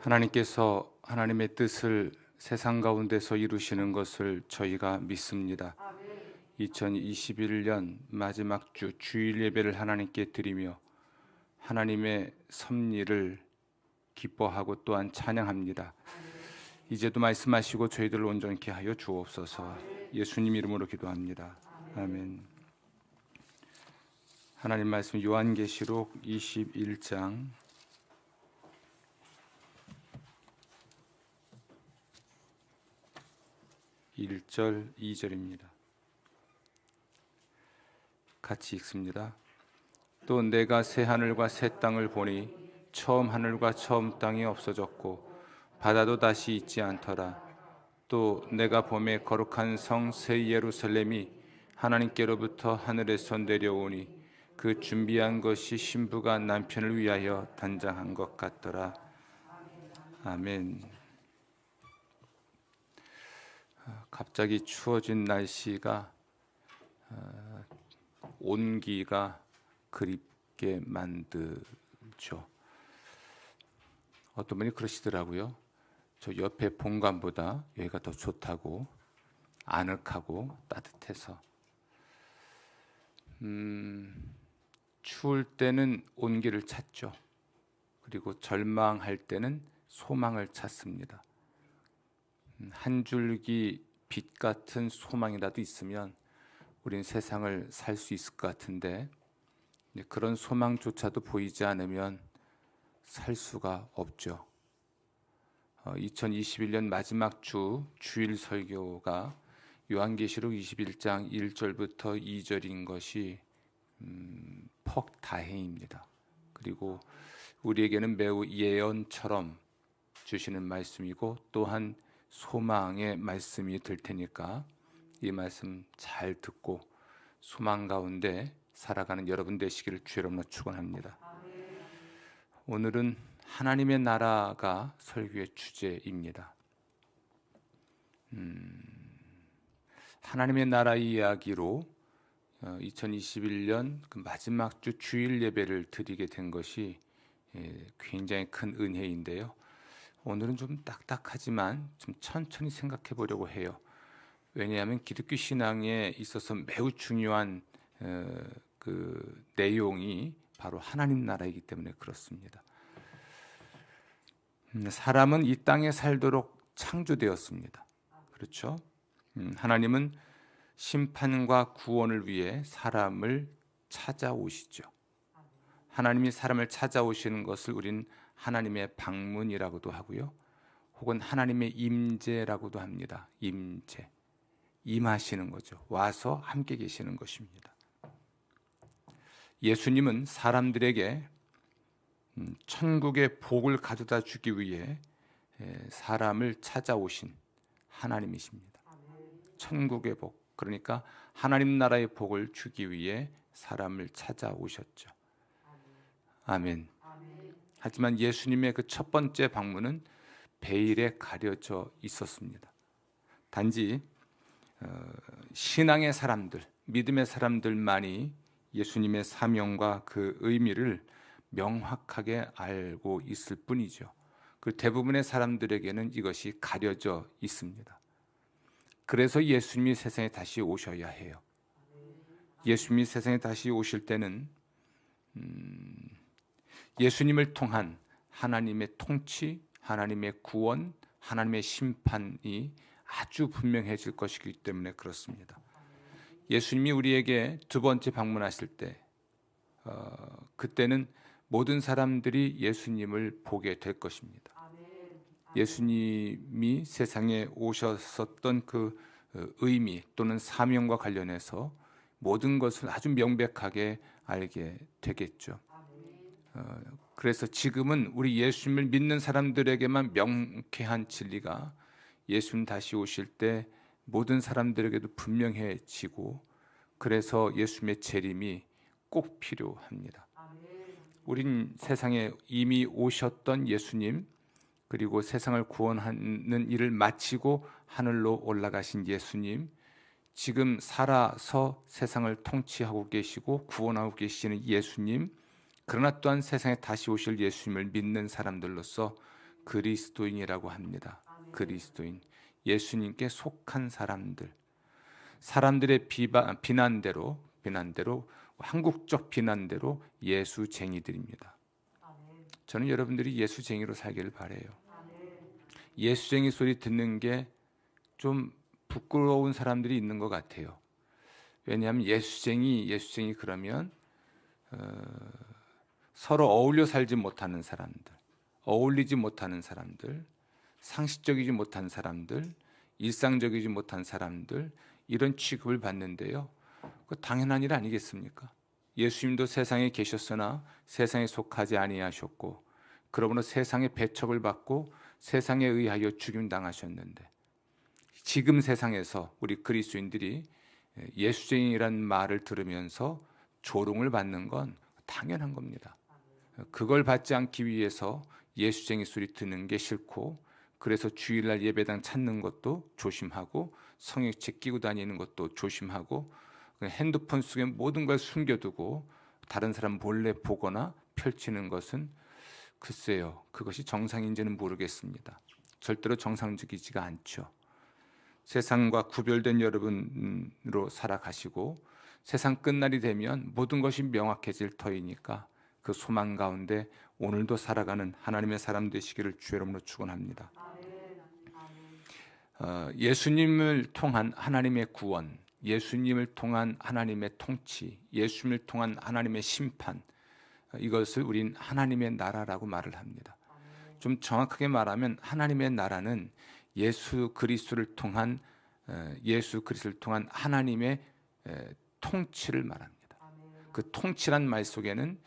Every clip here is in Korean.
하나님께서 하나님의 뜻을 세상 가운데서 이루시는 것을 저희가 믿습니다. 2021년 마지막 주 주일 예배를 하나님께 드리며 하나님의 섭리를 기뻐하고 또한 찬양합니다. 이제도 말씀하시고 저희들을 온전케 하여 주옵소서. 예수님 이름으로 기도합니다. 아멘. 하나님 말씀 요한계시록 21장 1절 2절입니다. 같이 읽습니다. 또 내가 새 하늘과 새 땅을 보니 처음 하늘과 처음 땅이 없어졌고 바다도 다시 있지 않더라. 또 내가 보매 거룩한 성 새 예루살렘이 하나님께로부터 하늘에서 내려오니 그 준비한 것이 신부가 남편을 위하여 단장한 것 같더라. 아멘. 갑자기 추워진 날씨가 온기가 그립게 만들죠. 어떤 분이 그러시더라고요. 저 옆에 본관보다 여기가 더 좋다고, 아늑하고 따뜻해서. 추울 때는 온기를 찾죠. 그리고 절망할 때는 소망을 찾습니다. 한 줄기 빛 같은 소망이라도 있으면 우린 세상을 살 수 있을 것 같은데 그런 소망조차도 보이지 않으면 살 수가 없죠. 2021년 마지막 주 주일 설교가 요한계시록 21장 1절부터 2절인 것이 퍽다행입니다. 그리고 우리에게는 매우 예언처럼 주시는 말씀이고 또한 소망의 말씀이 될 테니까 이 말씀 잘 듣고 소망 가운데 살아가는 여러분 되시기를 주의 이름으로 축원합니다. 오늘은 하나님의 나라가 설교의 주제입니다. 하나님의 나라 이야기로 2021년 그 마지막 주 주일 예배를 드리게 된 것이 굉장히 큰 은혜인데요. 오늘은 좀 딱딱하지만 좀 천천히 생각해 보려고 해요. 왜냐하면 기독교 신앙에 있어서 매우 중요한 그 내용이 바로 하나님 나라이기 때문에 그렇습니다. 사람은 이 땅에 살도록 창조되었습니다. 그렇죠? 하나님은 심판과 구원을 위해 사람을 찾아오시죠. 하나님이 사람을 찾아오시는 것을 우린 하나님의 방문이라고도 하고요. 혹은 하나님의 임재라고도 합니다. 임재. 임하시는 거죠. 와서 함께 계시는 것입니다. 예수님은 사람들에게 천국의 복을 가져다 주기 위해 사람을 찾아오신 하나님이십니다. 천국의 복, 그러니까 하나님 나라의 복을 주기 위해 사람을 찾아오셨죠. 아멘. 하지만 예수님의 그 첫 번째 방문은 베일에 가려져 있었습니다. 단지 신앙의 사람들, 믿음의 사람들만이 예수님의 사명과 그 의미를 명확하게 알고 있을 뿐이죠. 그 대부분의 사람들에게는 이것이 가려져 있습니다. 그래서 예수님이 세상에 다시 오셔야 해요. 예수님이 세상에 다시 오실 때는 예수님을 통한 하나님의 통치, 하나님의 구원, 하나님의 심판이 아주 분명해질 것이기 때문에 그렇습니다. 예수님이 우리에게 두 번째 방문하실 때 그때는 모든 사람들이 예수님을 보게 될 것입니다. 예수님이 세상에 오셨었던 그 의미 또는 사명과 관련해서 모든 것을 아주 명백하게 알게 되겠죠. 그래서 지금은 우리 예수님을 믿는 사람들에게만 명쾌한 진리가 예수님 다시 오실 때 모든 사람들에게도 분명해지고 그래서 예수님의 재림이 꼭 필요합니다. 우린 세상에 이미 오셨던 예수님 그리고 세상을 구원하는 일을 마치고 하늘로 올라가신 예수님 지금 살아서 세상을 통치하고 계시고 구원하고 계시는 예수님 그러나 또한 세상에 다시 오실 예수님을 믿는 사람들로서 그리스도인이라고 합니다. 그리스도인, 예수님께 속한 사람들, 사람들의 비난대로 한국적 비난대로 예수쟁이들입니다. 저는 여러분들이 예수쟁이로 살기를 바라요. 예수쟁이 소리 듣는 게 좀 부끄러운 사람들이 있는 것 같아요. 왜냐하면 예수쟁이 그러면 서로 어울려 살지 못하는 사람들, 어울리지 못하는 사람들, 상식적이지 못한 사람들, 일상적이지 못한 사람들, 이런 취급을 받는데요. 그 당연한 일 아니겠습니까? 예수님도 세상에 계셨으나 세상에 속하지 아니하셨고, 그러므로 세상의 배척을 받고 세상에 의하여 죽임당하셨는데, 지금 세상에서 우리 그리스도인들이 예수쟁이라는 말을 들으면서 조롱을 받는 건 당연한 겁니다. 그걸 받지 않기 위해서 예수쟁이 소리 듣는 게 싫고, 그래서 주일날 예배당 찾는 것도 조심하고, 성역책 끼고 다니는 것도 조심하고, 핸드폰 속에 모든 걸 숨겨두고 다른 사람 몰래 보거나 펼치는 것은 글쎄요, 그것이 정상인지는 모르겠습니다. 절대로 정상적이지가 않죠. 세상과 구별된 여러분으로 살아가시고, 세상 끝날이 되면 모든 것이 명확해질 터이니까 그 소망 가운데 오늘도 살아가는 하나님의 사람 되시기를 주의 이름으로 축원합니다. 예수님을 통한 하나님의 구원, 예수님을 통한 하나님의 통치, 예수님을 통한 하나님의 심판, 이것을 우린 하나님의 나라라고 말을 합니다. 좀 정확하게 말하면 하나님의 나라는 예수 그리스도를 통한 하나님의 통치를 말합니다. 그 통치란 말 속에는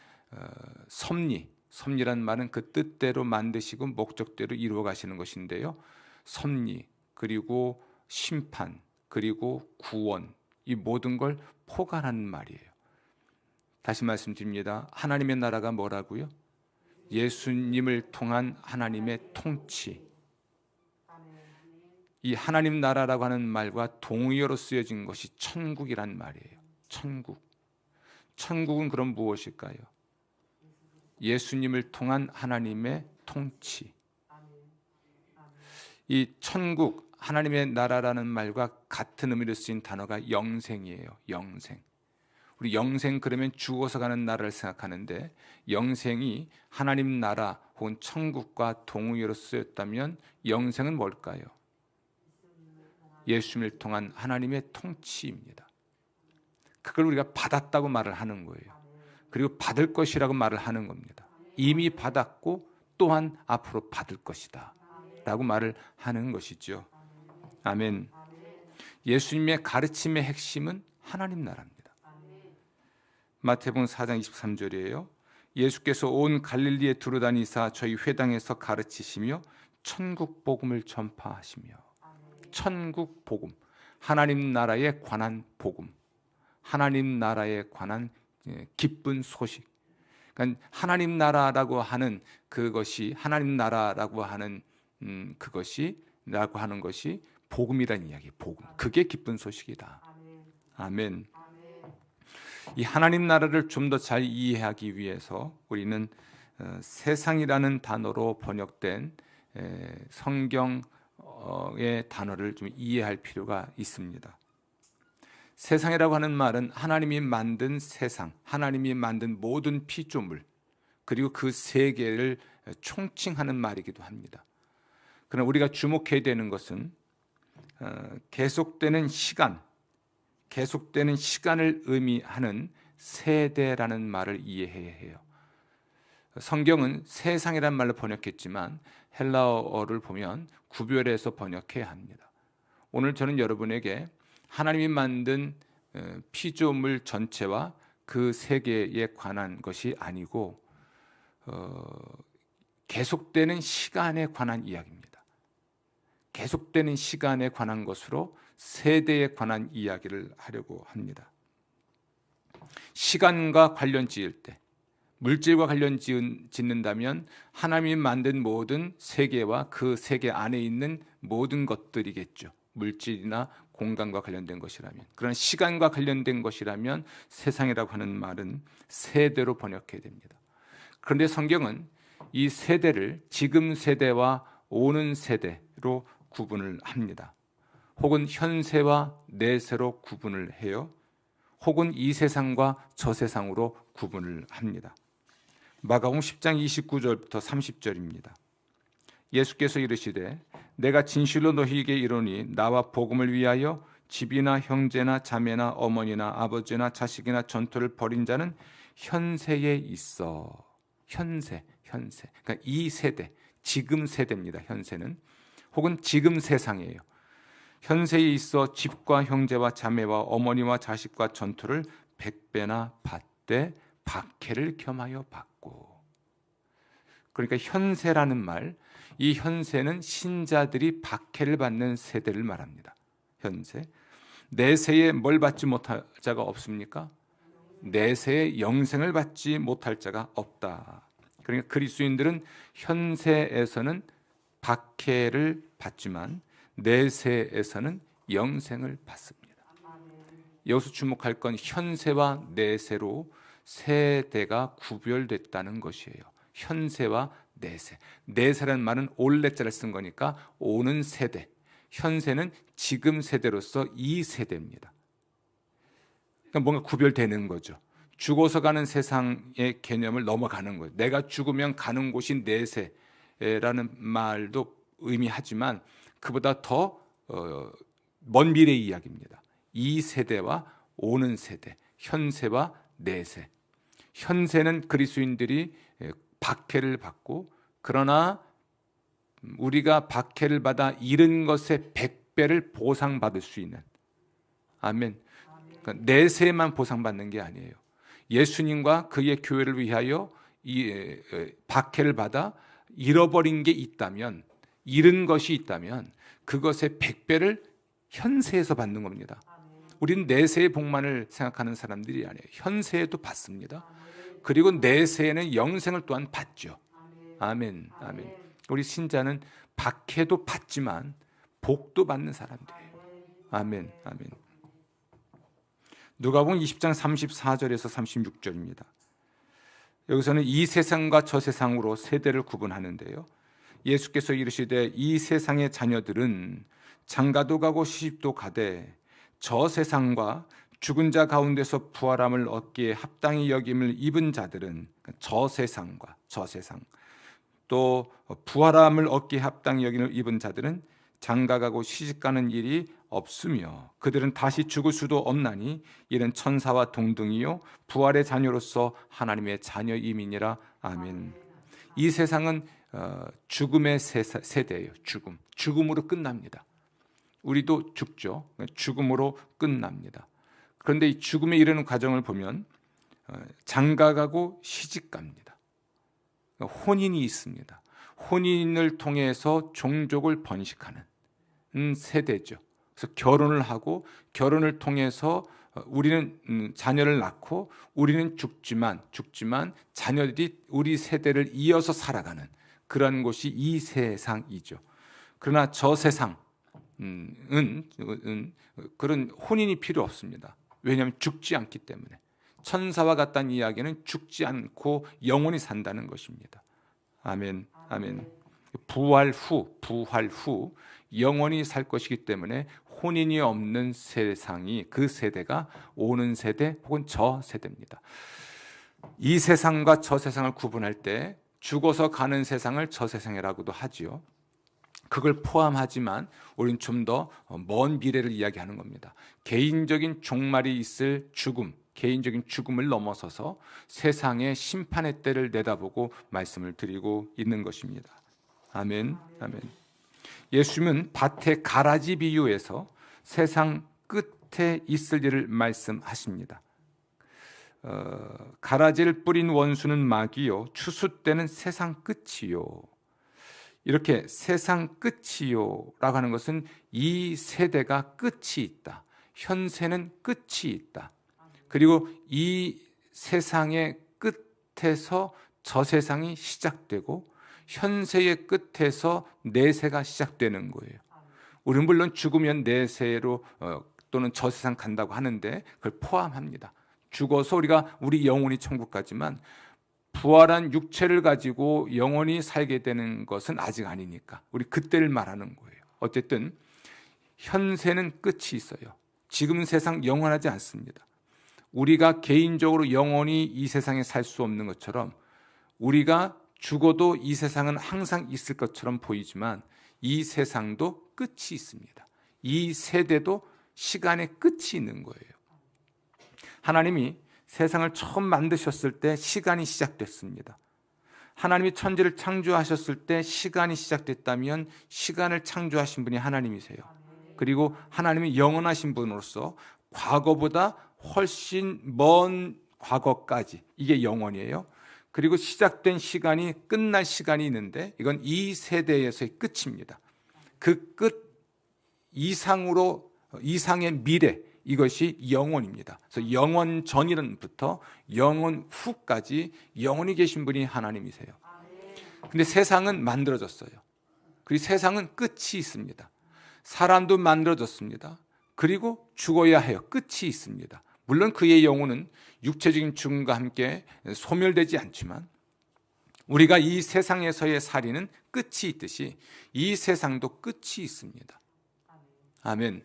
섭리란 말은 그 뜻대로 만드시고 목적대로 이루어 가시는 것인데요. 섭리, 그리고 심판, 그리고 구원, 이 모든 걸 포괄하는 말이에요. 다시 말씀드립니다. 하나님의 나라가 뭐라고요? 예수님을 통한 하나님의 통치. 이 하나님 나라라고 하는 말과 동의어로 쓰여진 것이 천국이란 말이에요. 천국은 그럼 무엇일까요? 예수님을 통한 하나님의 통치. 이 천국, 하나님의 나라라는 말과 같은 의미로 쓰인 단어가 영생이에요. 영생. 우리 영생 그러면 죽어서 가는 나라를 생각하는데, 영생이 하나님 나라 혹은 천국과 동의어로 쓰였다면 영생은 뭘까요? 예수님을 통한 하나님의 통치입니다. 그걸 우리가 받았다고 말을 하는 거예요. 그리고 받을 것이라고 말을 하는 겁니다. 이미 받았고 또한 앞으로 받을 것이다 라고 말을 하는 것이죠. 아멘. 예수님의 가르침의 핵심은 하나님 나라입니다. 마태복음 4장 23절이에요. 예수께서 온 갈릴리에 두루다니사 저희 회당에서 가르치시며 천국 복음을 전파하시며. 천국 복음, 하나님 나라에 관한 복음, 하나님 나라에 관한 기쁜 소식. 그러니까 하나님 나라라고 하는 그것이, 하나님 나라라고 하는 것이 복음이라는 이야기. 복음. 그게 기쁜 소식이다. 아멘. 이 하나님 나라를 좀 더 잘 이해하기 위해서 우리는 세상이라는 단어로 번역된 성경의 단어를 좀 이해할 필요가 있습니다. 세상이라고 하는 말은 하나님이 만든 세상, 하나님이 만든 모든 피조물, 그리고 그 세계를 총칭하는 말이기도 합니다. 그러나 우리가 주목해야 되는 것은 계속되는 시간을 의미하는 세대라는 말을 이해해야 해요. 성경은 세상이라는 말로 번역했지만 헬라어를 보면 구별해서 번역해야 합니다. 오늘 저는 여러분에게 하나님이 만든 피조물 전체와 그 세계에 관한 것이 아니고 계속되는 시간에 관한 이야기입니다. 계속되는 시간에 관한 것으로 세대에 관한 이야기를 하려고 합니다. 시간과 관련 지을 때, 물질과 관련 짓는다면 하나님이 만든 모든 세계와 그 세계 안에 있는 모든 것들이겠죠. 물질이나 공간과 관련된 것이라면. 그러나 시간과 관련된 것이라면 세상이라고 하는 말은 세대로 번역해야 됩니다. 그런데 성경은 이 세대를 지금 세대와 오는 세대로 구분을 합니다. 혹은 현세와 내세로 구분을 해요. 혹은 이 세상과 저 세상으로 구분을 합니다. 마가복음 10장 29절부터 30절입니다. 예수께서 이르시되 내가 진실로 너희에게 이르노니 나와 복음을 위하여 집이나 형제나 자매나 어머니나 아버지나 자식이나 전토를 벌인 자는 현세에 있어. 현세. 그러니까 이 세대, 지금 세대입니다. 현세는. 혹은 지금 세상이에요. 현세에 있어 집과 형제와 자매와 어머니와 자식과 전토를 100배나 받되 박해를 겸하여 받고. 그러니까 현세라는 말, 이 현세는 신자들이 박해를 받는 세대를 말합니다. 현세. 내세에 뭘 받지 못할 자가 없습니까? 내세에 영생을 받지 못할 자가 없다. 그러니까 그리스도인들은 현세에서는 박해를 받지만 내세에서는 영생을 받습니다. 여기서 주목할 건 현세와 내세로 세대가 구별됐다는 것이에요. 현세와 내세. 내세라는 말은 올레자를 쓴 거니까 오는 세대. 현세는 지금 세대로서 이 세대입니다. 그러니까 뭔가 구별되는 거죠. 죽어서 가는 세상의 개념을 넘어가는 거예요. 내가 죽으면 가는 곳이 내세라는 말도 의미하지만 그보다 더 먼 미래 이야기입니다. 이 세대와 오는 세대, 현세와 내세. 현세는 그리스도인들이 박해를 받고, 그러나 우리가 박해를 받아 잃은 것의 100배를 보상받을 수 있는, 아멘. 그러니까 내세만 보상받는 게 아니에요. 예수님과 그의 교회를 위하여 이 박해를 받아 잃어버린 게 있다면, 잃은 것이 있다면 그것의 100배를 현세에서 받는 겁니다. 우리는 내세의 복만을 생각하는 사람들이 아니에요. 현세에도 받습니다. 그리고 내세에는 영생을 또한 받죠. 아멘. 우리 신자는 박해도 받지만 복도 받는 사람들이에요. 아멘. 누가복음 20장 34절에서 36절입니다. 여기서는 이 세상과 저 세상으로 세대를 구분하는데요. 예수께서 이르시되 이 세상의 자녀들은 장가도 가고 시집도 가되 저 세상과 죽은 자 가운데서 부활함을 얻기에 합당히 여김을 입은 자들은, 저 세상과 저 세상, 또 부활함을 얻기에 합당히 여김을 입은 자들은 장가가고 시집가는 일이 없으며 그들은 다시 죽을 수도 없나니 이는 천사와 동등이요 부활의 자녀로서 하나님의 자녀임이니라. 아멘. 이 세상은 죽음의 세대예요. 죽음으로 끝납니다. 우리도 죽죠. 죽음으로 끝납니다. 그런데 이 죽음에 이르는 과정을 보면 장가가고 시집갑니다. 혼인이 있습니다. 혼인을 통해서 종족을 번식하는 세대죠. 그래서 결혼을 하고 결혼을 통해서 우리는 자녀를 낳고 우리는 죽지만 자녀들이 우리 세대를 이어서 살아가는 그런 곳이 이 세상이죠. 그러나 저 세상은 그런 혼인이 필요 없습니다. 왜냐하면 죽지 않기 때문에. 천사와 같다는 이야기는 죽지 않고 영원히 산다는 것입니다. 아멘. 부활 후 영원히 살 것이기 때문에 혼인이 없는 세상이, 그 세대가 오는 세대 혹은 저 세대입니다. 이 세상과 저 세상을 구분할 때 죽어서 가는 세상을 저 세상이라고도 하지요. 그걸 포함하지만 우리는 좀 더 먼 미래를 이야기하는 겁니다. 개인적인 종말이 있을 죽음, 개인적인 죽음을 넘어서서 세상의 심판의 때를 내다보고 말씀을 드리고 있는 것입니다. 아멘. 예수님은 밭의 가라지 비유에서 세상 끝에 있을 일을 말씀하십니다. 가라지를 뿌린 원수는 마귀요 추수 때는 세상 끝이요. 이렇게 세상 끝이요 라고 하는 것은 이 세대가 끝이 있다. 현세는 끝이 있다. 그리고 이 세상의 끝에서 저 세상이 시작되고 현세의 끝에서 내세가 시작되는 거예요. 우리는 물론 죽으면 내세로 또는 저 세상 간다고 하는데 그걸 포함합니다. 죽어서 우리 영혼이 천국 가지만 부활한 육체를 가지고 영원히 살게 되는 것은 아직 아니니까 우리 그때를 말하는 거예요. 어쨌든 현세는 끝이 있어요. 지금 세상 영원하지 않습니다. 우리가 개인적으로 영원히 이 세상에 살 수 없는 것처럼 우리가 죽어도 이 세상은 항상 있을 것처럼 보이지만 이 세상도 끝이 있습니다. 이 세대도 시간의 끝이 있는 거예요. 하나님이 세상을 처음 만드셨을 때 시간이 시작됐습니다. 하나님이 천지를 창조하셨을 때 시간이 시작됐다면 시간을 창조하신 분이 하나님이세요. 그리고 하나님이 영원하신 분으로서 과거보다 훨씬 먼 과거까지 이게 영원이에요. 그리고 시작된 시간이 끝날 시간이 있는데 이건 이 세대에서의 끝입니다. 그 끝 이상의 미래, 이것이 영원입니다. 그래서 영원 전이부터 영원 후까지 영원히 계신 분이 하나님이세요. 근데 세상은 만들어졌어요. 그리고 세상은 끝이 있습니다. 사람도 만들어졌습니다. 그리고 죽어야 해요. 끝이 있습니다. 물론 그의 영혼은 육체적인 죽음과 함께 소멸되지 않지만 우리가 이 세상에서의 살이는 끝이 있듯이 이 세상도 끝이 있습니다. 아멘.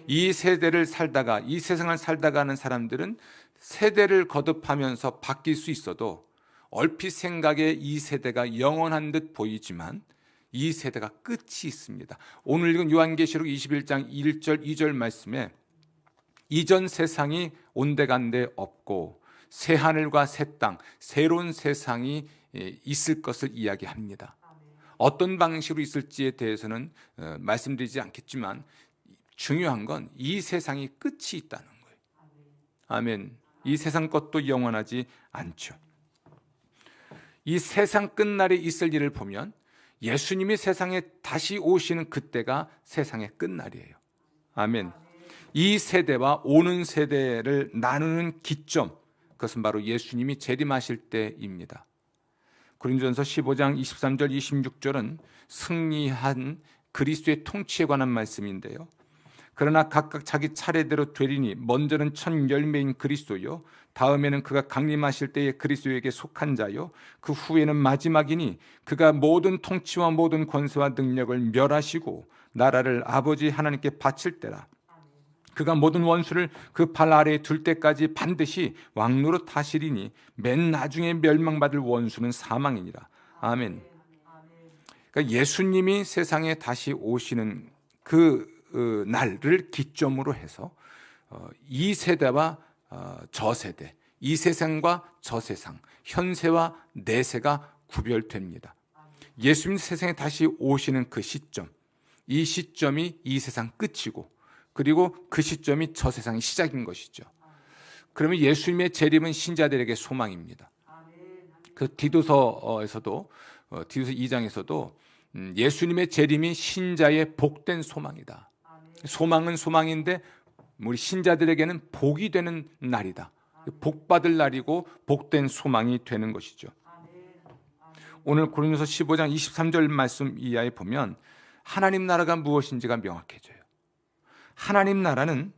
이 세대를 살다가 이 세상을 살다가 하는 사람들은 세대를 거듭하면서 바뀔 수 있어도 얼핏 생각에 이 세대가 영원한 듯 보이지만 이 세대가 끝이 있습니다. 오늘 읽은 요한계시록 21장 1절 2절 말씀에 이전 세상이 온데간데 없고 새 하늘과 새 땅, 새로운 세상이 있을 것을 이야기합니다. 어떤 방식으로 있을지에 대해서는 말씀드리지 않겠지만 중요한 건 이 세상이 끝이 있다는 거예요. 아멘. 이 세상 것도 영원하지 않죠. 이 세상 끝날에 있을 일을 보면 예수님이 세상에 다시 오시는 그때가 세상의 끝날이에요. 아멘. 이 세대와 오는 세대를 나누는 기점, 그것은 바로 예수님이 재림하실 때입니다. 고린도전서 15장 23절 26절은 승리한 그리스도의 통치에 관한 말씀인데요. 그러나 각각 자기 차례대로 되리니 먼저는 첫 열매인 그리스도요, 다음에는 그가 강림하실 때에 그리스도에게 속한 자요, 그 후에는 마지막이니 그가 모든 통치와 모든 권세와 능력을 멸하시고 나라를 아버지 하나님께 바칠 때라. 그가 모든 원수를 그 발 아래에 둘 때까지 반드시 왕노릇 하시리니 맨 나중에 멸망받을 원수는 사망이니라. 아멘. 그러니까 예수님이 세상에 다시 오시는 그 날을 기점으로 해서 이 세대와 저 세대, 이 세상과 저 세상, 현세와 내세가 구별됩니다. 예수님 세상에 다시 오시는 그 시점, 이 시점이 이 세상 끝이고 그리고 그 시점이 저 세상의 시작인 것이죠. 그러면 예수님의 재림은 신자들에게 소망입니다. 그 디도서에서도 디도서 2장에서도 예수님의 재림이 신자의 복된 소망이다. 소망은 소망인데 우리 신자들에게는 복이 되는 날이다. 복받을 날이고 복된 소망이 되는 것이죠. 오늘 고린도서 15장 23절 말씀 이하에 보면 하나님 나라가 무엇인지가 명확해져요. 하나님 나라는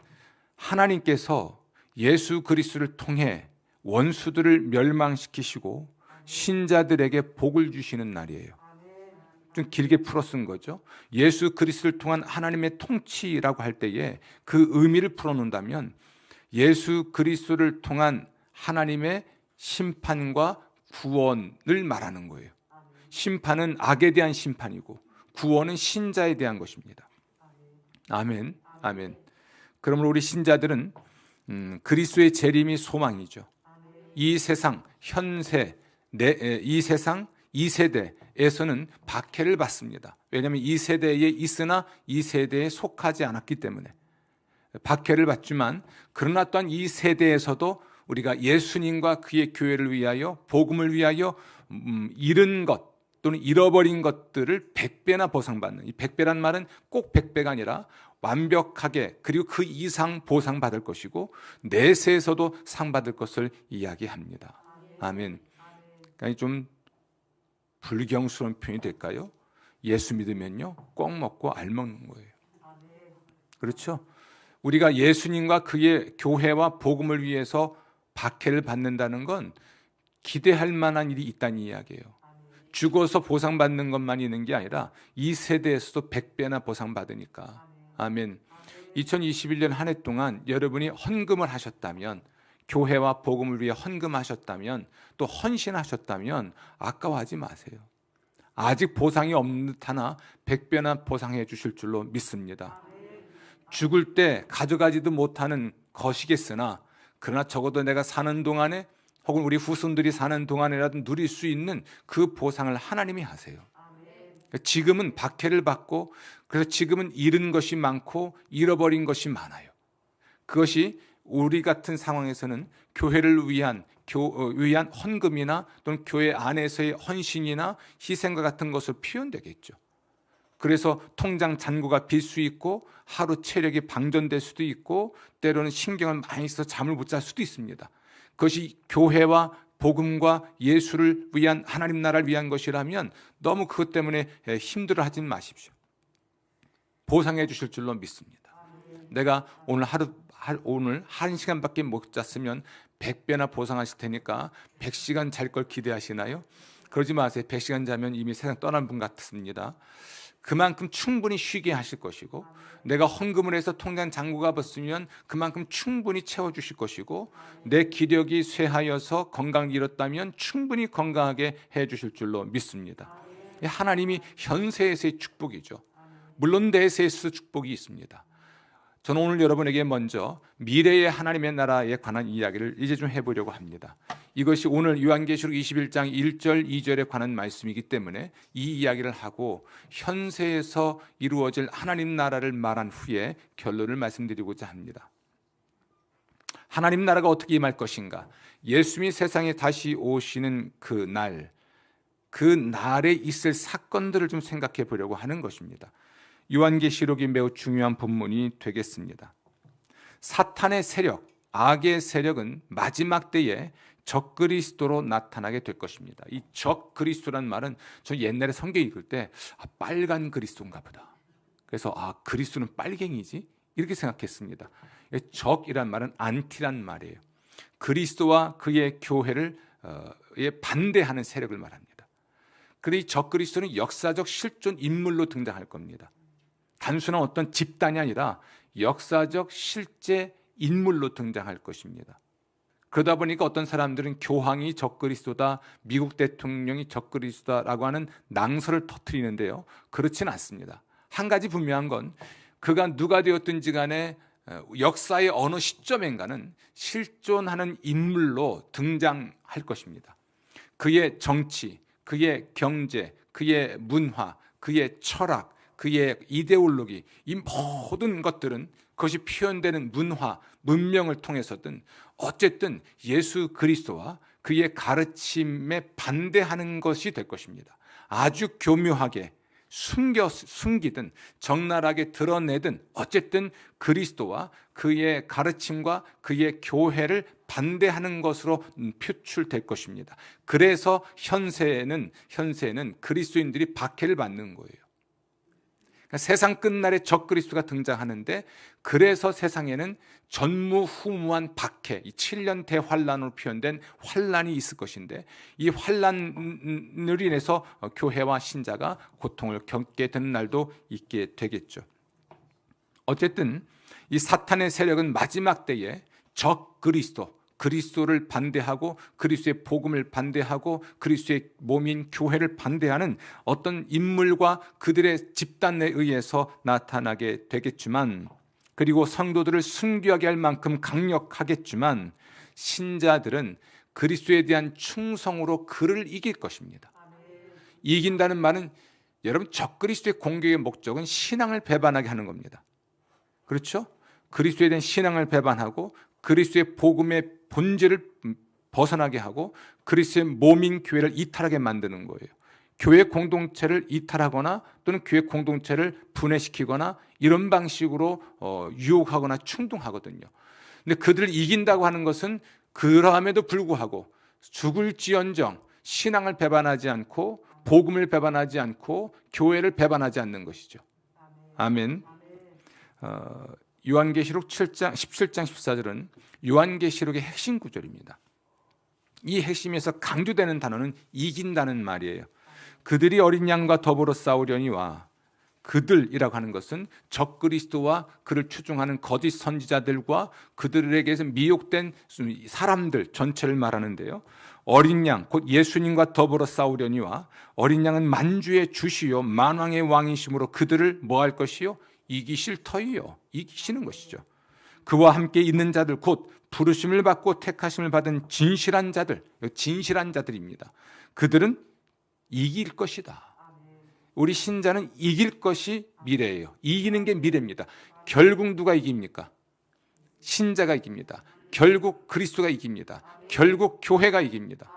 하나님께서 예수 그리스도를 통해 원수들을 멸망시키시고 신자들에게 복을 주시는 날이에요. 좀 길게 풀어 쓴 거죠. 예수 그리스도를 통한 하나님의 통치라고 할 때에 그 의미를 풀어놓는다면 예수 그리스도를 통한 하나님의 심판과 구원을 말하는 거예요. 심판은 악에 대한 심판이고 구원은 신자에 대한 것입니다. 아멘. 아멘. 그러므로 우리 신자들은 그리스도의 재림이 소망이죠. 이 세상, 현세, 이 세상, 이 세대에서는 박해를 받습니다. 왜냐하면 이 세대에 있으나 이 세대에 속하지 않았기 때문에 박해를 받지만 그러나 또한 이 세대에서도 우리가 예수님과 그의 교회를 위하여 복음을 위하여 잃은 것 또는 잃어버린 것들을 100배나 보상받는, 이 100배란 말은 꼭 100배가 아니라 완벽하게 그리고 그 이상 보상받을 것이고 내세에서도 상 받을 것을 이야기합니다. 아멘. 그러니까 좀 불경스러운 표현이 될까요? 예수 믿으면요 꼭 먹고 알 먹는 거예요. 그렇죠? 우리가 예수님과 그의 교회와 복음을 위해서 박해를 받는다는 건 기대할 만한 일이 있다는 이야기예요. 죽어서 보상받는 것만 있는 게 아니라 이 세대에서도 100배나 보상받으니까. 아멘. 2021년 한 해 동안 여러분이 헌금을 하셨다면, 교회와 복음을 위해 헌금하셨다면, 또 헌신하셨다면 아까워하지 마세요. 아직 보상이 없는 듯 하나 100배나 보상해 주실 줄로 믿습니다. 죽을 때 가져가지도 못하는 것이겠으나, 그러나 적어도 내가 사는 동안에 혹은 우리 후손들이 사는 동안이라도 누릴 수 있는 그 보상을 하나님이 하세요. 지금은 박해를 받고, 그래서 지금은 잃은 것이 많고 잃어버린 것이 많아요. 그것이 우리 같은 상황에서는 교회를 위한 헌금이나 또는 교회 안에서의 헌신이나 희생과 같은 것으로 표현되겠죠. 그래서 통장 잔고가 빌 수 있고, 하루 체력이 방전될 수도 있고, 때로는 신경을 많이 써서 잠을 못 잘 수도 있습니다. 그것이 교회와 복음과 예수를 위한, 하나님 나라를 위한 것이라면 너무 그것 때문에 힘들어하지 마십시오. 보상해 주실 줄로 믿습니다. 내가 오늘 오늘 1시간밖에 못 잤으면 100배나 보상하실 테니까 100시간 잘 걸 기대하시나요? 그러지 마세요. 100시간 자면 이미 세상 떠난 분 같습니다. 그만큼 충분히 쉬게 하실 것이고, 내가 헌금을 해서 통장 잔고가 없으면 그만큼 충분히 채워주실 것이고, 내 기력이 쇠하여서 건강을 잃었다면 충분히 건강하게 해주실 줄로 믿습니다. 하나님이 현세에서의 축복이죠. 물론 내세에서 축복이 있습니다. 저는 오늘 여러분에게 먼저 미래의 하나님의 나라에 관한 이야기를 이제 좀 해보려고 합니다. 이것이 오늘 요한계시록 21장 1절 2절에 관한 말씀이기 때문에 이 이야기를 하고 현세에서 이루어질 하나님 나라를 말한 후에 결론을 말씀드리고자 합니다. 하나님 나라가 어떻게 임할 것인가? 예수님이 세상에 다시 오시는 그 날에 있을 사건들을 좀 생각해 보려고 하는 것입니다. 요한계시록이 매우 중요한 본문이 되겠습니다. 사탄의 세력, 악의 세력은 마지막 때에 적그리스도로 나타나게 될 것입니다. 이 적그리스도란 말은 저 옛날에 성경 읽을 때 빨간 그리스도인가 보다. 그래서 그리스도는 빨갱이지? 이렇게 생각했습니다. 적이란 말은 안티란 말이에요. 그리스도와 그의 교회를 반대하는 세력을 말합니다. 그런데 이 적그리스도는 역사적 실존 인물로 등장할 겁니다. 단순한 어떤 집단이 아니라 역사적 실제 인물로 등장할 것입니다. 그러다 보니까 어떤 사람들은 교황이 적그리스도다, 미국 대통령이 적그리스도다라고 하는 낭설을 터뜨리는데요. 그렇지는 않습니다. 한 가지 분명한 건 그가 누가 되었든지 간에 역사의 어느 시점인가는 실존하는 인물로 등장할 것입니다. 그의 정치, 그의 경제, 그의 문화, 그의 철학, 그의 이데올로기, 이 모든 것들은 그것이 표현되는 문화, 문명을 통해서든 어쨌든 예수 그리스도와 그의 가르침에 반대하는 것이 될 것입니다. 아주 교묘하게 숨기든 적나라하게 드러내든 어쨌든 그리스도와 그의 가르침과 그의 교회를 반대하는 것으로 표출될 것입니다. 그래서 현세에는 그리스도인들이 박해를 받는 거예요. 세상 끝날에 적그리스도가 등장하는데, 그래서 세상에는 전무후무한 박해, 이 7년 대환란으로 표현된 환란이 있을 것인데, 이 환란을 인해서 교회와 신자가 고통을 겪게 되는 날도 있게 되겠죠. 어쨌든 이 사탄의 세력은 마지막 때에 그리스도를 반대하고 그리스도의 복음을 반대하고 그리스도의 몸인 교회를 반대하는 어떤 인물과 그들의 집단에 의해서 나타나게 되겠지만, 그리고 성도들을 순교하게 할 만큼 강력하겠지만, 신자들은 그리스도에 대한 충성으로 그를 이길 것입니다. 이긴다는 말은 여러분, 적그리스도의 공격의 목적은 신앙을 배반하게 하는 겁니다. 그렇죠? 그리스도에 대한 신앙을 배반하고 그리스도의 복음의 본질을 벗어나게 하고 그리스도의 몸인 교회를 이탈하게 만드는 거예요. 교회 공동체를 이탈하거나 또는 교회 공동체를 분해시키거나 이런 방식으로 유혹하거나 충동하거든요. 근데 그들을 이긴다고 하는 것은 그러함에도 불구하고 죽을지언정 신앙을 배반하지 않고 복음을 배반하지 않고 교회를 배반하지 않는 것이죠. 아멘. 요한계시록 17장 14절은 요한계시록의 핵심 구절입니다. 이 핵심에서 강조되는 단어는 이긴다는 말이에요. 그들이 어린 양과 더불어 싸우려니와, 그들이라고 하는 것은 적그리스도와 그를 추종하는 거짓 선지자들과 그들에게서 미혹된 사람들 전체를 말하는데요. 어린 양, 곧 예수님과 더불어 싸우려니와, 어린 양은 만주의 주시요 만왕의 왕이심으로 그들을 뭐 할 것이요? 이기실 터이요. 이기시는 것이죠. 그와 함께 있는 자들, 곧 부르심을 받고 택하심을 받은 진실한 자들, 진실한 자들입니다. 그들은 이길 것이다. 우리 신자는 이길 것이 미래예요. 이기는 게 미래입니다. 결국 누가 이깁니까? 신자가 이깁니다. 결국 그리스도가 이깁니다. 결국 교회가 이깁니다.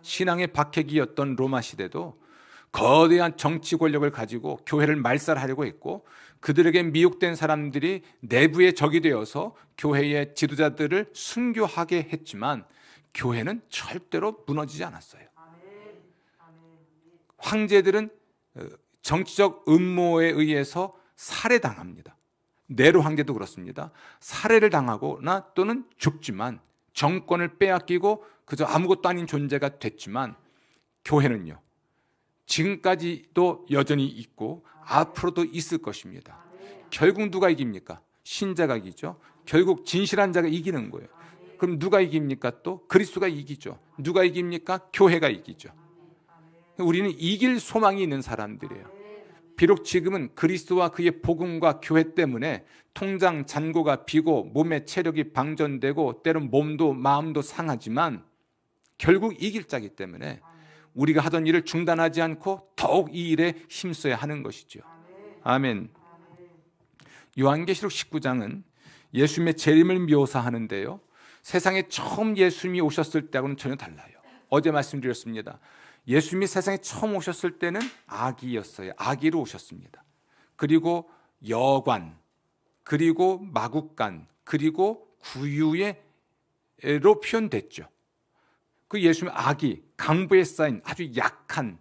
신앙의 박해기였던 로마 시대도 거대한 정치 권력을 가지고 교회를 말살하려고 했고, 그들에게 미혹된 사람들이 내부의 적이 되어서 교회의 지도자들을 순교하게 했지만 교회는 절대로 무너지지 않았어요. 황제들은 정치적 음모에 의해서 살해당합니다. 네로 황제도 그렇습니다. 살해를 당하거나 또는 죽지만, 정권을 빼앗기고 그저 아무것도 아닌 존재가 됐지만, 교회는요 지금까지도 여전히 있고 앞으로도 있을 것입니다. 결국 누가 이깁니까? 신자가 이기죠. 결국 진실한 자가 이기는 거예요. 그럼 누가 이깁니까? 또 그리스도가 이기죠. 누가 이깁니까? 교회가 이기죠. 우리는 이길 소망이 있는 사람들이에요. 비록 지금은 그리스도와 그의 복음과 교회 때문에 통장 잔고가 비고 몸의 체력이 방전되고 때론 몸도 마음도 상하지만 결국 이길 자이기 때문에 우리가 하던 일을 중단하지 않고 더욱 이 일에 힘써야 하는 것이죠. 아멘. 요한계시록 19장은 예수님의 재림을 묘사하는데요, 세상에 처음 예수님이 오셨을 때하고는 전혀 달라요. 어제 말씀드렸습니다. 예수님이 세상에 처음 오셨을 때는 아기였어요. 아기로 오셨습니다. 그리고 여관, 그리고 마국간, 그리고 구유로 표현됐죠. 그 예수님의 아기, 강부에 쌓인 아주 약한,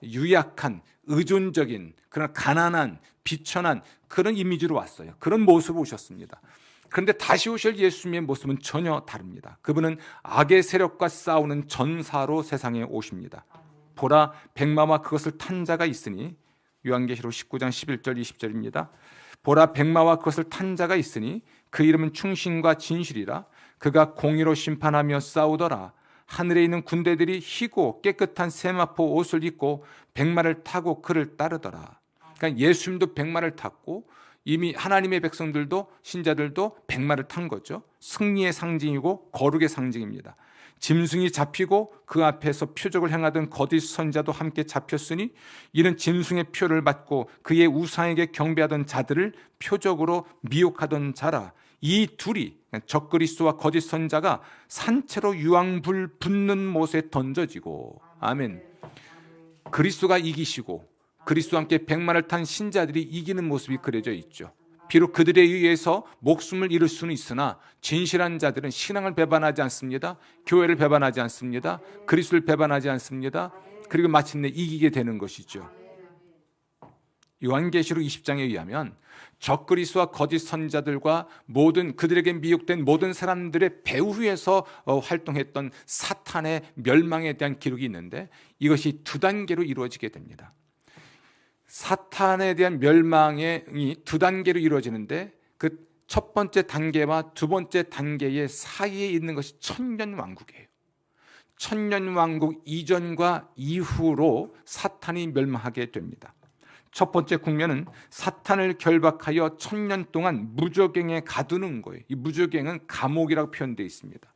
유약한, 의존적인, 그런 가난한, 비천한 그런 이미지로 왔어요. 그런 모습으로 오셨습니다. 그런데 다시 오실 예수님의 모습은 전혀 다릅니다. 그분은 악의 세력과 싸우는 전사로 세상에 오십니다. 보라, 백마와 그것을 탄 자가 있으니, 요한계시록 19장 11절 20절입니다. 보라, 백마와 그것을 탄 자가 있으니 그 이름은 충신과 진실이라. 그가 공의로 심판하며 싸우더라. 하늘에 있는 군대들이 희고 깨끗한 세마포 옷을 입고 백마를 타고 그를 따르더라. 그러니까 예수님도 백마를 탔고 이미 하나님의 백성들도, 신자들도 백마를 탄 거죠. 승리의 상징이고 거룩의 상징입니다. 짐승이 잡히고 그 앞에서 표적을 행하던 거짓 선자도 함께 잡혔으니 이는 짐승의 표를 받고 그의 우상에게 경배하던 자들을 표적으로 미혹하던 자라. 이 둘이, 적그리스도와 거짓 선자가 산채로 유황불 붙는 못에 던져지고, 아멘. 그리스도가 이기시고 그리스도와 함께 백마를 탄 신자들이 이기는 모습이 그려져 있죠. 비록 그들에 의해서 목숨을 잃을 수는 있으나 진실한 자들은 신앙을 배반하지 않습니다. 교회를 배반하지 않습니다. 그리스도를 배반하지 않습니다. 그리고 마침내 이기게 되는 것이죠. 요한계시록 20장에 의하면 적그리스도와 거짓 선자들과 모든 그들에게 미혹된 모든 사람들의 배후에서 활동했던 사탄의 멸망에 대한 기록이 있는데, 이것이 두 단계로 이루어지게 됩니다. 사탄에 대한 멸망이 두 단계로 이루어지는데, 그 첫 번째 단계와 두 번째 단계의 사이에 있는 것이 천년왕국이에요. 천년왕국 이전과 이후로 사탄이 멸망하게 됩니다. 첫 번째 국면은 사탄을 결박하여 1000년 동안 무저갱에 가두는 거예요. 이 무저갱은 감옥이라고 표현되어 있습니다.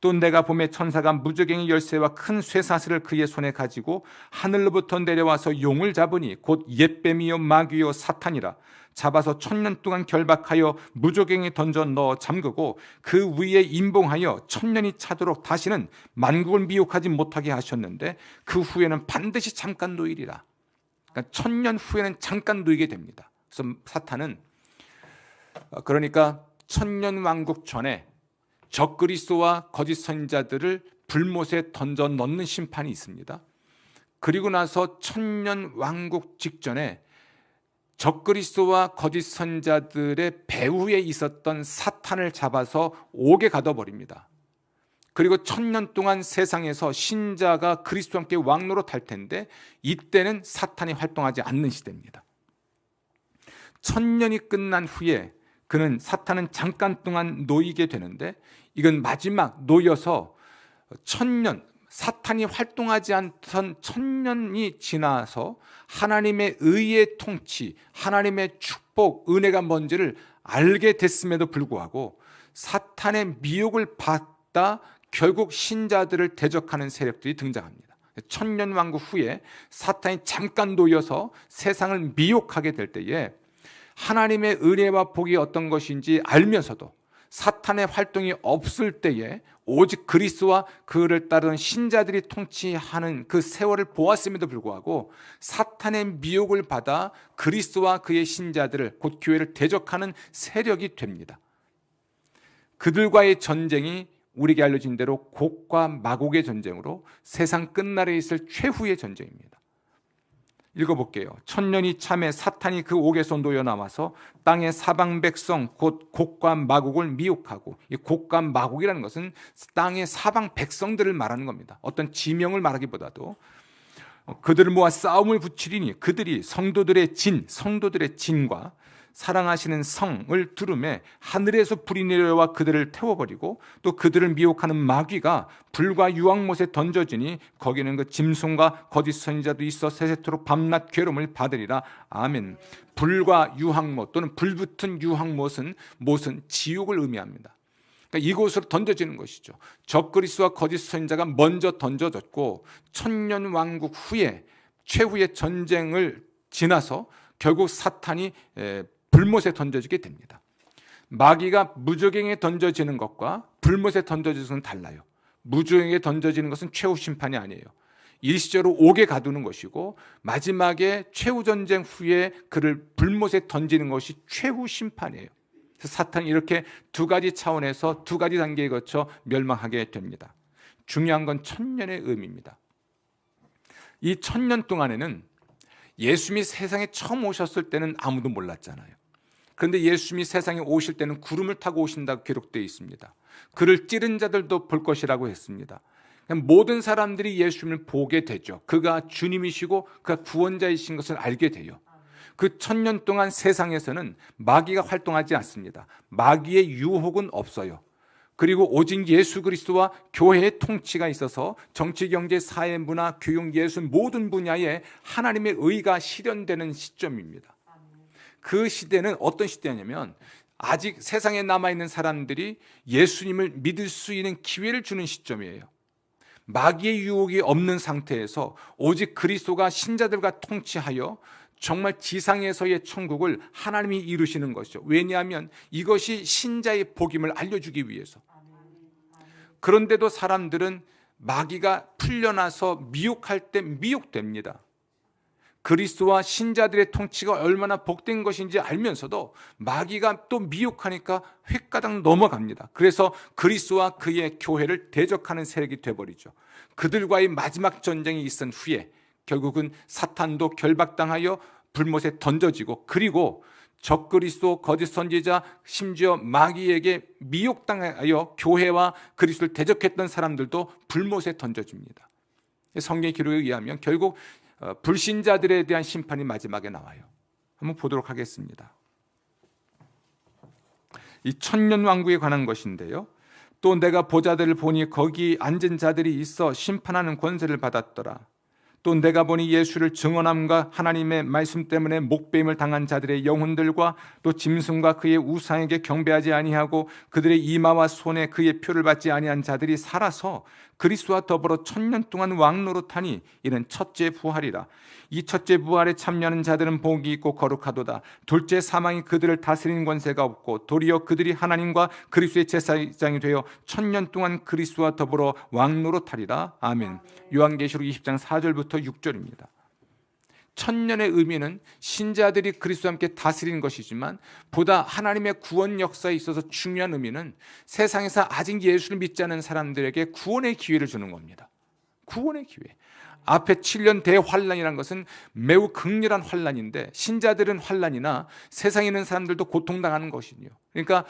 또 내가 봄에 천사가 무저갱의 열쇠와 큰 쇠사슬을 그의 손에 가지고 하늘로부터 내려와서 용을 잡으니 곧 옛뱀이요 마귀요 사탄이라. 잡아서 1000년 동안 결박하여 무저갱에 던져 넣어 잠그고 그 위에 임봉하여 1000년이 차도록 다시는 만국을 미혹하지 못하게 하셨는데 그 후에는 반드시 잠깐 놓이리라. 그러니까 1000년 후에는 잠깐 놓이게 됩니다. 그래서 사탄은, 그러니까 1000년 왕국 전에 적그리스도와 거짓 선자들을 불못에 던져 넣는 심판이 있습니다. 그리고 나서 1000년 왕국 직전에 적그리스도와 거짓 선자들의 배후에 있었던 사탄을 잡아서 옥에 가둬버립니다. 그리고 1000년 동안 세상에서 신자가 그리스도와 함께 왕노로 탈 텐데 이때는 사탄이 활동하지 않는 시대입니다. 1000년이 끝난 후에 사탄은 잠깐 동안 놓이게 되는데 이건 마지막 놓여서 1000년, 사탄이 활동하지 않던 1000년이 지나서 하나님의 의의 통치, 하나님의 축복, 은혜가 뭔지를 알게 됐음에도 불구하고 사탄의 미혹을 받다 결국 신자들을 대적하는 세력들이 등장합니다. 1000년 왕국 후에 사탄이 잠깐 놓여서 세상을 미혹하게 될 때에 하나님의 은혜와 복이 어떤 것인지 알면서도 사탄의 활동이 없을 때에 오직 그리스도와 그를 따르는 신자들이 통치하는 그 세월을 보았음에도 불구하고 사탄의 미혹을 받아 그리스도와 그의 신자들을 곧 교회를 대적하는 세력이 됩니다. 그들과의 전쟁이 우리에게 알려진 대로 곡과 마곡의 전쟁으로 세상 끝날에 있을 최후의 전쟁입니다. 읽어볼게요. 1000년이 참에 사탄이 그 옥에서 놓여 나와서 땅의 사방 백성 곧 곡과 마곡을 미혹하고, 이 곡과 마곡이라는 것은 땅의 사방 백성들을 말하는 겁니다. 어떤 지명을 말하기보다도 그들을 모아 싸움을 붙이리니 그들이 성도들의 진과 사랑하시는 성을 두름에 하늘에서 불이 내려와 그들을 태워버리고 또 그들을 미혹하는 마귀가 불과 유황못에 던져지니 거기는 그 짐승과 거짓 선지자도 있어 세세토록 밤낮 괴로움을 받으리라. 아멘. 불과 유황못 또는 불붙은 유황못은 지옥을 의미합니다. 그러니까 이곳으로 던져지는 것이죠. 적그리스도와 거짓 선지자가 먼저 던져졌고 1000년 왕국 후에 최후의 전쟁을 지나서 결국 사탄이 불못에 던져지게 됩니다. 마귀가 무저갱에 던져지는 것과 불못에 던져지는 것은 달라요. 무저갱에 던져지는 것은 최후 심판이 아니에요. 일시적으로 옥에 가두는 것이고 마지막에 최후 전쟁 후에 그를 불못에 던지는 것이 최후 심판이에요. 그래서 사탄이 이렇게 두 가지 차원에서 두 가지 단계에 거쳐 멸망하게 됩니다. 중요한 건 1000년의 의미입니다. 이 1000년 동안에는 예수님이 세상에 처음 오셨을 때는 아무도 몰랐잖아요. 그런데 예수님이 세상에 오실 때는 구름을 타고 오신다고 기록되어 있습니다. 그를 찌른 자들도 볼 것이라고 했습니다. 모든 사람들이 예수님을 보게 되죠. 그가 주님이시고 그가 구원자이신 것을 알게 돼요. 그 1000년 동안 세상에서는 마귀가 활동하지 않습니다. 마귀의 유혹은 없어요. 그리고 오직 예수 그리스도와 교회의 통치가 있어서 정치, 경제, 사회, 문화, 교육, 예술 모든 분야에 하나님의 의가 실현되는 시점입니다. 그 시대는 어떤 시대냐면 아직 세상에 남아있는 사람들이 예수님을 믿을 수 있는 기회를 주는 시점이에요. 마귀의 유혹이 없는 상태에서 오직 그리스도가 신자들과 통치하여 정말 지상에서의 천국을 하나님이 이루시는 것이죠. 왜냐하면 이것이 신자의 복임을 알려주기 위해서. 그런데도 사람들은 마귀가 풀려나서 미혹할 때 미혹됩니다. 그리스도와 신자들의 통치가 얼마나 복된 것인지 알면서도 마귀가 또 미혹하니까 횟가닥 넘어갑니다. 그래서 그리스도와 그의 교회를 대적하는 세력이 되어버리죠. 그들과의 마지막 전쟁이 있은 후에 결국은 사탄도 결박당하여 불못에 던져지고 그리고 적그리스도 거짓 선지자 심지어 마귀에게 미혹당하여 교회와 그리스도를 대적했던 사람들도 불못에 던져집니다. 성경 기록에 의하면 결국 불신자들에 대한 심판이 마지막에 나와요. 한번 보도록 하겠습니다. 이 1000년 왕국에 관한 것인데요. 또 내가 보자들을 보니 거기 앉은 자들이 있어 심판하는 권세를 받았더라. 또 내가 보니 예수를 증언함과 하나님의 말씀 때문에 목배임을 당한 자들의 영혼들과 또 짐승과 그의 우상에게 경배하지 아니하고 그들의 이마와 손에 그의 표를 받지 아니한 자들이 살아서 그리스도와 더불어 1000년 동안 왕노릇하니 이는 첫째 부활이라. 이 첫째 부활에 참여하는 자들은 복이 있고 거룩하도다. 둘째 사망이 그들을 다스리는 권세가 없고 도리어 그들이 하나님과 그리스도의 제사장이 되어 1000년 동안 그리스도와 더불어 왕노릇하리라. 아멘. 요한계시록 20장 4절부터 6절입니다. 1000년의 의미는 신자들이 그리스도와 함께 다스리는 것이지만 보다 하나님의 구원 역사에 있어서 중요한 의미는 세상에서 아직 예수를 믿지 않은 사람들에게 구원의 기회를 주는 겁니다. 구원의 기회. 앞에 7년 대환란이라는 것은 매우 극렬한 환란인데 신자들은 환란이나 세상에 있는 사람들도 고통당하는 것이요. 그러니까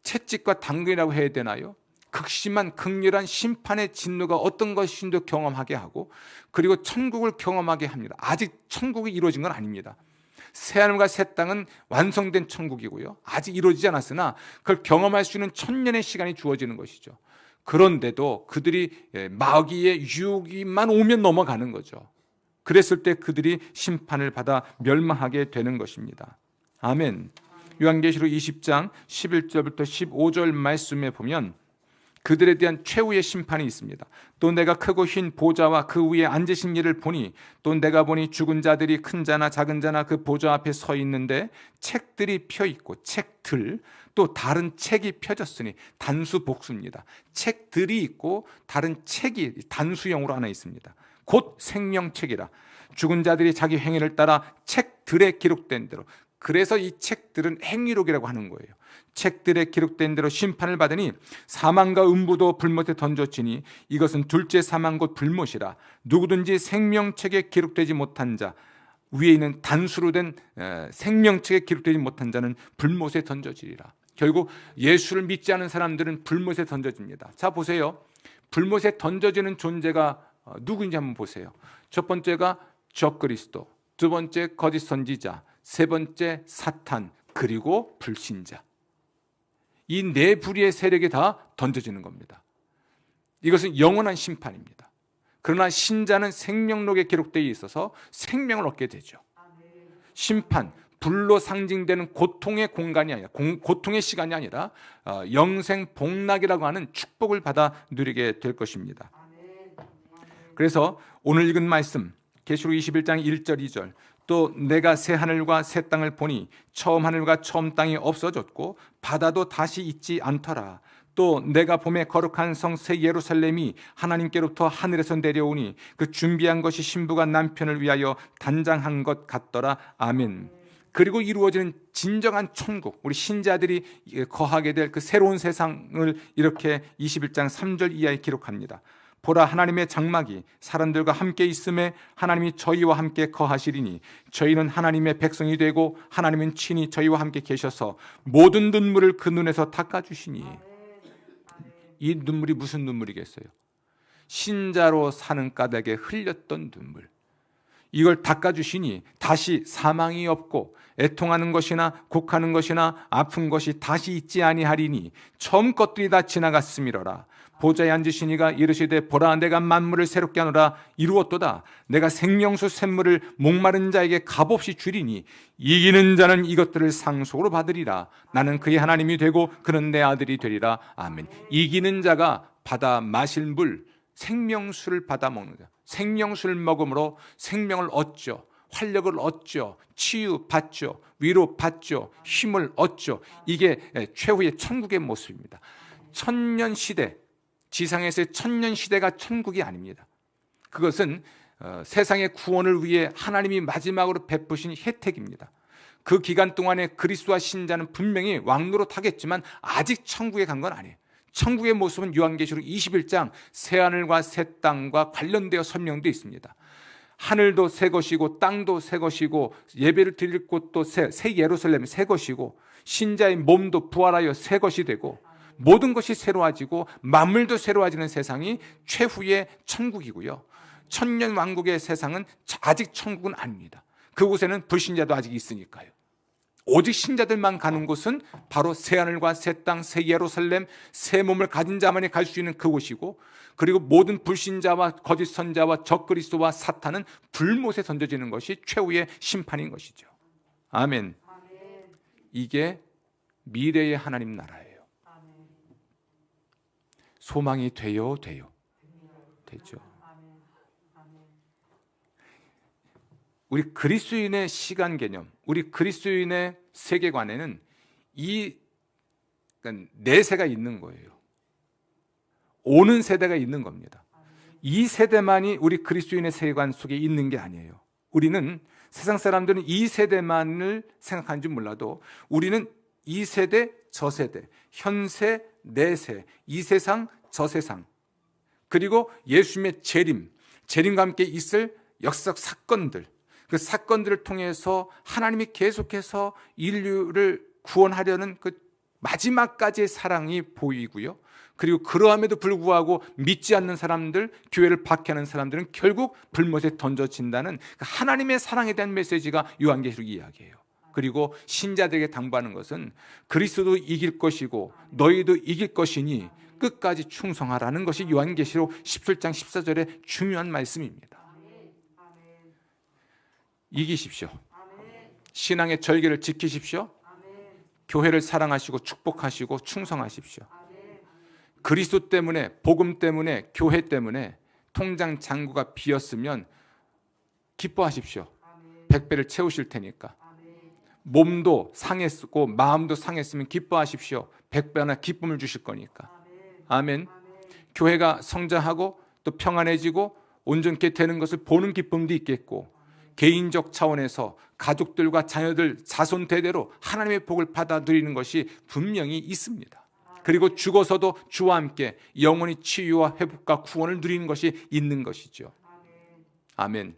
채찍과 당근이라고 해야 되나요? 극심한 극렬한 심판의 진노가 어떤 것인지도 경험하게 하고, 그리고 천국을 경험하게 합니다. 아직 천국이 이루어진 건 아닙니다. 새하늘과 새 땅은 완성된 천국이고요, 아직 이루어지지 않았으나 그걸 경험할 수 있는 1000년의 시간이 주어지는 것이죠. 그런데도 그들이 마귀의 유혹이만 오면 넘어가는 거죠. 그랬을 때 그들이 심판을 받아 멸망하게 되는 것입니다. 아멘. 요한계시록 20장 11절부터 15절 말씀에 보면 그들에 대한 최후의 심판이 있습니다. 또 내가 크고 흰 보좌와 그 위에 앉으신 이를 보니, 또 내가 보니 죽은 자들이 큰 자나 작은 자나 그 보좌 앞에 서 있는데 책들이 펴 있고, 책들, 또 다른 책이 펴졌으니, 단수 복수입니다. 책들이 있고 다른 책이 단수형으로 하나 있습니다. 곧 생명책이라. 죽은 자들이 자기 행위를 따라 책들에 기록된 대로, 그래서 이 책들은 행위록이라고 하는 거예요. 책들에 기록된 대로 심판을 받으니 사망과 음부도 불못에 던져지니 이것은 둘째 사망 곧 불못이라. 누구든지 생명책에 기록되지 못한 자, 위에 있는 단수로 된 생명책에 기록되지 못한 자는 불못에 던져지리라. 결국 예수를 믿지 않은 사람들은 불못에 던져집니다. 자, 보세요. 불못에 던져지는 존재가 누구인지 한번 보세요. 첫 번째가 적그리스도, 두 번째 거짓 선지자, 세 번째 사탄, 그리고 불신자. 이 네 부류의 세력이 다 던져지는 겁니다. 이것은 영원한 심판입니다. 그러나 신자는 생명록에 기록되어 있어서 생명을 얻게 되죠. 심판, 불로 상징되는 고통의 공간이 아니라, 고통의 시간이 아니라 영생 복락이라고 하는 축복을 받아 누리게 될 것입니다. 그래서 오늘 읽은 말씀 계시록 21장 1절 2절, 또 내가 새 하늘과 새 땅을 보니 처음 하늘과 처음 땅이 없어졌고 바다도 다시 있지 않더라. 또 내가 봄에 거룩한 성 새 예루살렘이 하나님께로부터 하늘에서 내려오니 그 준비한 것이 신부가 남편을 위하여 단장한 것 같더라. 아멘. 그리고 이루어지는 진정한 천국, 우리 신자들이 거하게 될 그 새로운 세상을 이렇게 21장 3절 이하에 기록합니다. 보라, 하나님의 장막이 사람들과 함께 있음에 하나님이 저희와 함께 거하시리니 저희는 하나님의 백성이 되고 하나님은 친히 저희와 함께 계셔서 모든 눈물을 그 눈에서 닦아주시니. 이 눈물이 무슨 눈물이겠어요? 신자로 사는 까닭에 흘렸던 눈물. 이걸 닦아주시니 다시 사망이 없고 애통하는 것이나 곡하는 것이나 아픈 것이 다시 있지 아니하리니 처음 것들이 다 지나갔음이로라. 보좌에 앉으신 이가 이르시되 보라, 내가 만물을 새롭게 하노라. 이루었도다. 내가 생명수 샘물을 목마른 자에게 값없이 주리니 이기는 자는 이것들을 상속으로 받으리라. 나는 그의 하나님이 되고 그는 내 아들이 되리라. 아멘. 이기는 자가 받아 마실 물, 생명수를 받아 먹는 자. 생명수를 먹음으로 생명을 얻죠. 활력을 얻죠. 치유 받죠. 위로 받죠. 힘을 얻죠. 이게 최후의 천국의 모습입니다. 천년 시대, 지상에서의 천년 시대가 천국이 아닙니다. 그것은 세상의 구원을 위해 하나님이 마지막으로 베푸신 혜택입니다. 그 기간 동안에 그리스도와 신자는 분명히 왕노릇하겠지만 아직 천국에 간 건 아니에요. 천국의 모습은 요한계시록 21장 새하늘과 새 땅과 관련되어 설명되어 있습니다. 하늘도 새 것이고 땅도 새 것이고 예배를 드릴 곳도 새 예루살렘이 새 것이고 신자의 몸도 부활하여 새 것이 되고 모든 것이 새로워지고 만물도 새로워지는 세상이 최후의 천국이고요. 천년 왕국의 세상은 아직 천국은 아닙니다. 그곳에는 불신자도 아직 있으니까요. 오직 신자들만 가는 곳은 바로 새하늘과 새 땅, 새 예루살렘, 새 몸을 가진 자만이 갈 수 있는 그곳이고, 그리고 모든 불신자와 거짓 선자와 적그리스도와 사탄은 불못에 던져지는 것이 최후의 심판인 것이죠. 아멘. 이게 미래의 하나님 나라예요. 소망이 돼요? 되죠. 우리 그리스도인의 시간 개념, 우리 그리스도인의 세계관에는 이 내세가 있는 거예요. 오는 세대가 있는 겁니다. 이 세대만이 우리 그리스도인의 세계관 속에 있는 게 아니에요. 우리는 세상 사람들은 이 세대만을 생각하는지 몰라도 우리는 이 세대, 저 세대, 현세, 내세, 이 세상, 저 세상, 그리고 예수님의 재림과 함께 있을 역사적 사건들, 그 사건들을 통해서 하나님이 계속해서 인류를 구원하려는 그 마지막까지의 사랑이 보이고요. 그리고 그러함에도 불구하고 믿지 않는 사람들, 교회를 박해하는 사람들은 결국 불못에 던져진다는 하나님의 사랑에 대한 메시지가 요한계시록 이야기예요. 그리고 신자들에게 당부하는 것은 그리스도도 이길 것이고 너희도 이길 것이니 끝까지 충성하라는 것이 요한계시록 17장 14절의 중요한 말씀입니다. 이기십시오. 신앙의 절개를 지키십시오. 교회를 사랑하시고 축복하시고 충성하십시오. 그리스도 때문에, 복음 때문에, 교회 때문에 통장 잔고가 비었으면 기뻐하십시오. 100배를 채우실 테니까. 몸도 상했고 마음도 상했으면 기뻐하십시오. 100배나 기쁨을 주실 거니까. 아멘. 교회가 성장하고 또 평안해지고 온전케 되는 것을 보는 기쁨도 있겠고, 개인적 차원에서 가족들과 자녀들 자손 대대로 하나님의 복을 받아 누리는 것이 분명히 있습니다. 그리고 죽어서도 주와 함께 영원히 치유와 회복과 구원을 누리는 것이 있는 것이죠. 아멘.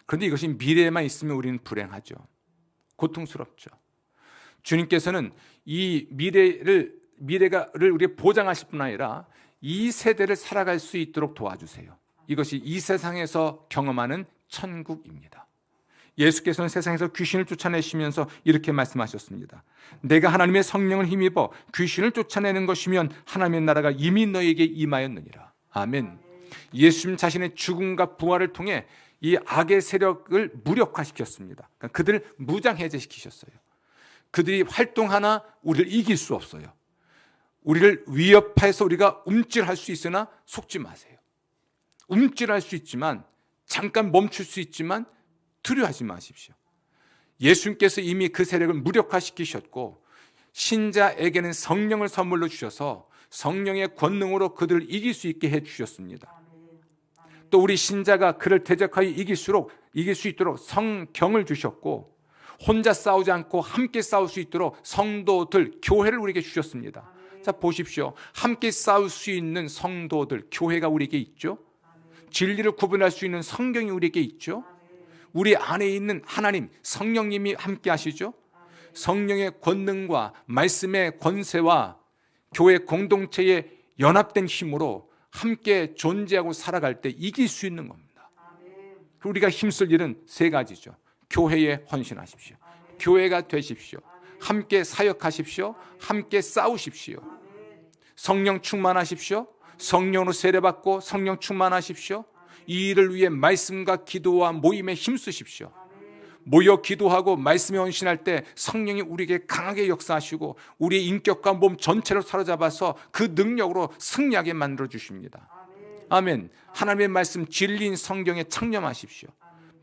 그런데 이것이 미래에만 있으면 우리는 불행하죠. 고통스럽죠. 주님께서는 이 미래를 우리에게 보장하실 뿐 아니라 이 세대를 살아갈 수 있도록 도와주세요. 이것이 이 세상에서 경험하는 천국입니다. 예수께서는 세상에서 귀신을 쫓아내시면서 이렇게 말씀하셨습니다. 내가 하나님의 성령을 힘입어 귀신을 쫓아내는 것이면 하나님의 나라가 이미 너에게 임하였느니라. 아멘. 예수님 자신의 죽음과 부활을 통해 이 악의 세력을 무력화시켰습니다. 그러니까 그들을 무장해제시키셨어요. 그들이 활동하나 우리를 이길 수 없어요. 우리를 위협해서 우리가 움찔할 수 있으나 속지 마세요. 움찔할 수 있지만, 잠깐 멈출 수 있지만 두려워하지 마십시오. 예수님께서 이미 그 세력을 무력화시키셨고 신자에게는 성령을 선물로 주셔서 성령의 권능으로 그들을 이길 수 있게 해주셨습니다. 또 우리 신자가 그를 대적하여 이길 수 있도록 성경을 주셨고, 혼자 싸우지 않고 함께 싸울 수 있도록 성도들, 교회를 우리에게 주셨습니다. 자, 보십시오. 함께 싸울 수 있는 성도들, 교회가 우리에게 있죠. 진리를 구분할 수 있는 성경이 우리에게 있죠. 우리 안에 있는 하나님, 성령님이 함께 하시죠. 성령의 권능과 말씀의 권세와 교회 공동체의 연합된 힘으로 함께 존재하고 살아갈 때 이길 수 있는 겁니다. 우리가 힘쓸 일은 세 가지죠. 교회에 헌신하십시오. 교회가 되십시오. 함께 사역하십시오. 함께 싸우십시오. 성령 충만하십시오. 성령으로 세례받고 성령 충만하십시오. 이 일을 위해 말씀과 기도와 모임에 힘쓰십시오. 모여 기도하고 말씀에 헌신할 때 성령이 우리에게 강하게 역사하시고 우리의 인격과 몸 전체를 사로잡아서 그 능력으로 승리하게 만들어 주십니다. 아멘. 하나님의 말씀 진리인 성경에 창념하십시오.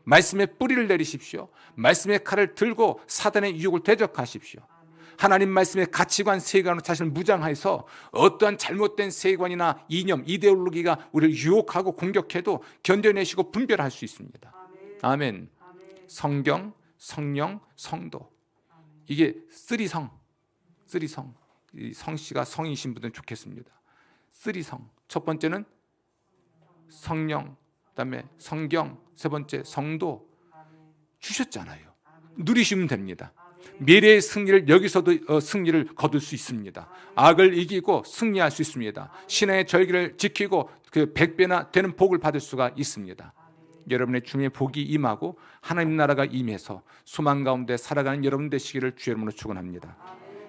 말씀의 뿌리를 내리십시오. 말씀의 칼을 들고 사단의 유혹을 대적하십시오. 하나님 말씀의 가치관, 세계관으로 자신을 무장해서 어떠한 잘못된 세계관이나 이념, 이데올로기가 우리를 유혹하고 공격해도 견뎌내시고 분별할 수 있습니다. 아멘. 성경, 성령, 성도. 이게 쓰리성. 이 성씨가 성이신 분들은 좋겠습니다. 쓰리성. 첫 번째는 성령, 그다음에 성경, 세 번째 성도 주셨잖아요. 누리시면 됩니다. 미래의 승리를 여기서도 승리를 거둘 수 있습니다. 악을 이기고 승리할 수 있습니다. 신앙의 절기를 지키고 그 100배나 되는 복을 받을 수가 있습니다. 여러분의 주님의 복이 임하고 하나님 나라가 임해서 소망 가운데 살아가는 여러분 되시기를 주의 이름으로 축원합니다.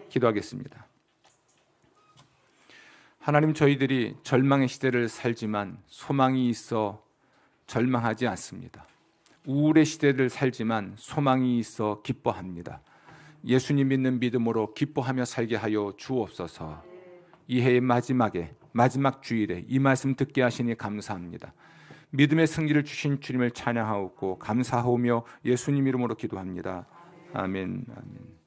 기도하겠습니다. 하나님, 저희들이 절망의 시대를 살지만 소망이 있어 절망하지 않습니다. 우울의 시대를 살지만 소망이 있어 기뻐합니다. 예수님 믿는 믿음으로 기뻐하며 살게 하여 주옵소서. 이 해의 마지막 주일에 이 말씀 듣게 하시니 감사합니다. 믿음의 승리를 주신 주님을 찬양하옵고 감사하오며 예수님 이름으로 기도합니다. 아멘. 아멘.